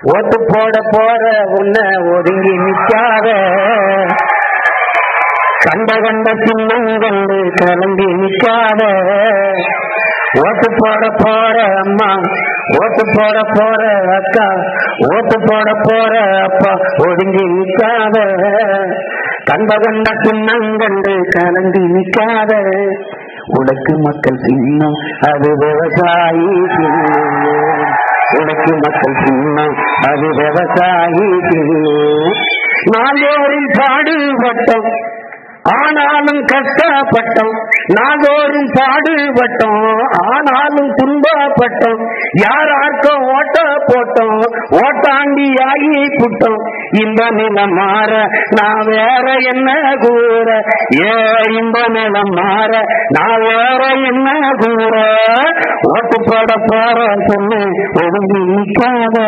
ஓட்டு போட போற உன்னை ஒதுங்கி நிற்காத, கண்ட கண்ட சின்னங்கண்டு கலங்கி நிற்காத. ஓட்டு போட போற அம்மா, ஓட்டு போட போற அக்கா, ஓட்டு போட போற அப்பா ஒதுங்கி நிற்காத, கண்ட கண்ட சின்னங்கண்டு கலங்கி நிற்காத. உனக்கு மக்கள் சின்னம் அது விவசாயி சின்னம், உனக்கு மக்கள் சின்னம் அது விவசாயி சின்னம். நாள்தோறும் பாடுபட்டோம் ஆனாலும் கஷ்டப்பட்டோம், நாள்தோறும் பாடுபட்டோம் ஆனாலும் துன்பப்பட்டோம். யாரார்க்கும் ஓட்ட போட்டோம், ஓட்டாண்டி ஆகி புட்டோம். இந்த நிலம் மாற நான் வேற என்ன கூற, இந்த நிலம் மாற நான் வேற என்ன கூற. ஓட்டு போட போற சொன்ன ஒதுங்கி நிற்காத.